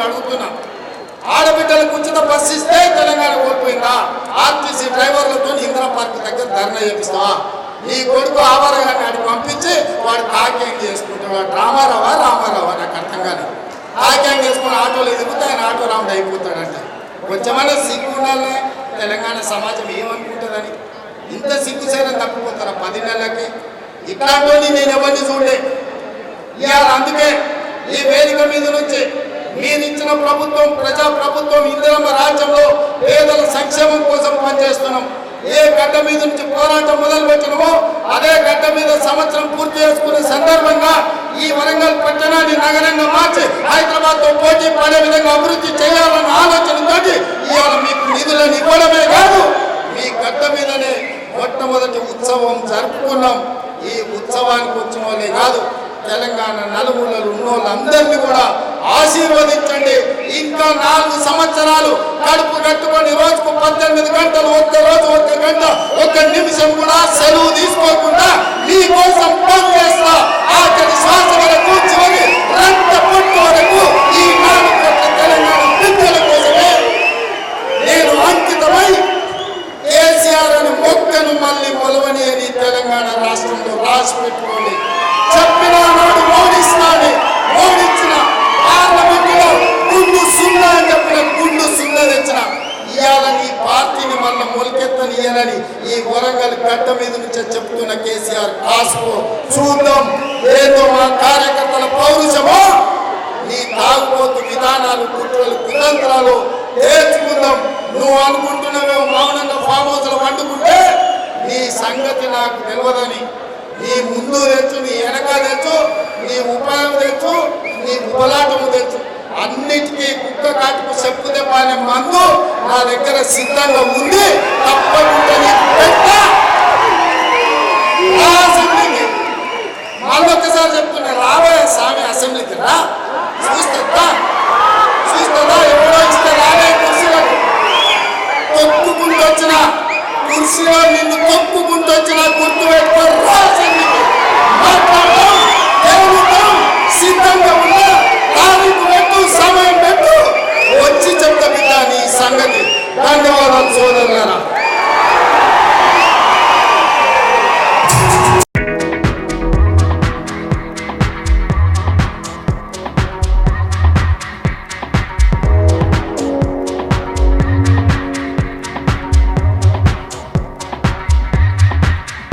అడుగుతున్నా. ఆడబిడ్డలకు ఉచిత బస్సు ఇస్తే తెలంగాణ కోల్పోయిందా? ఆర్టీసీ డ్రైవర్లతో ఇందిరా పార్క్ దగ్గర ధర్నా చేపిస్తావా? నీ కొడుకు ఆవారగాన్ని అడిగి పంపించి వాడు కాక్యాంగ్ చేసుకుంటాడు. వాడు రామారావా నాకు అర్థం కానీ కాక్యాంగ్ చేసుకుని ఆటోలు ఎదుగుతా ఆయన ఆటో రాముడు అయిపోతాడంటే కొంచెమైనా సిగ్గు ఉండాలి. తెలంగాణ సమాజం ఏమనుకుంటుందని ఇంత సిగ్గుసేన తప్పిపోతారా 10 నెలలకి? ఇట్లాంటి నేను ఎవరిని చూడలే. ఇవాళ అందుకే ఈ వేదిక మీద నుంచి మీరు ఇచ్చిన ప్రభుత్వం ప్రజా ప్రభుత్వం ఇందిరమ్మ రాజ్యంలో పేదల సంక్షేమం కోసం పనిచేస్తున్నాం. ఏ గడ్డ మీద నుంచి పోరాటం మొదలు పెట్టినమో అదే గడ్డ మీద సంవత్సరం పూర్తి చేసుకునే సందర్భంగా ఈ వరంగల్ పట్టణాన్ని నగరంగా మార్చి హైదరాబాద్ తో పోటీ పడే విధంగా అభివృద్ధి చేయాలన్న ఆలోచనతోటి ఇవాళ మీకు నిధులను ఇవ్వడమే కాదు, మీ గడ్డ మీదనే మొట్టమొదటి ఉత్సవం జరుపుకున్నాం. ఈ ఉత్సవానికి వచ్చిన వాళ్ళే కాదు, తెలంగాణ నలుమూలలు ఉన్న వాళ్ళందరినీ కూడా ఆశీర్వదించండి. ఇంకా 4 సంవత్సరాలు కడుపు కట్టుకొని రోజుకు 18 గంటలు, ఒక్క రోజు 1 గంట 1 నిమిషం కూడా సెలవు తీసుకోకుండా మీకోసం పనిచేస్తా. ఆఖరి శ్వాస వరకు, చివరి రక్త పొట్టు వరకు ఈ 4 కోట్ల తెలంగాణ బిడ్డల కోసమే నేను అంకితమై కేసీఆర్ అని మొక్కను మళ్ళీ మొలవని అని తెలంగాణ రాష్ట్రంలో రాసి పెట్టుకోండి. చెప్పిన నాడు ఓడిస్తాను, ఓడించిన పార్లమెంటులో గుండు సున్నా అని చెప్పిన గుండు సున్నా తెచ్చిన ఇవాళ నీ పార్టీని మళ్ళీ మొలకెత్తనియనని ఈ వరంగల్ గడ్డ మీద నుంచే చెప్తున్న కేసీఆర్ కాసుకో. చూద్దాం ఏదో మా కార్యకర్తల పౌరుషమో నీ తాగుబోతు విధానాలు, కుట్రలు, కుతంత్రాలు నేర్చుకుందాం. నువ్వు అనుకుంటున్నావే మౌనంగా ఫామ్ హౌస్లో వండుకుంటే నీ సంగతి నాకు తెలియదని నీ ముందు తెచ్చు, నీ వెనక తెచ్చు, నీ ఉపాయం తెచ్చు, నీ పోలాటము తెచ్చు, అన్నిటికీ కుక్క కాటుకు చెప్పు దెబ్బ అనే మందు నా దగ్గర సిద్ధంగా ఉంది. తప్పకుండా నీకు పెట్టా. అసెంబ్లీకి మళ్ళొక్కసారి చెప్తున్నా, రాబోయే స్వామి అసెంబ్లీకి రా, చూస్తా ఎప్పుడో ఇస్తే రాబోయే కుర్చీలకు తొక్కుకుంటూ వచ్చిన కుర్చీలో నిన్ను తొక్కుకుంటూ వచ్చిన గుర్తు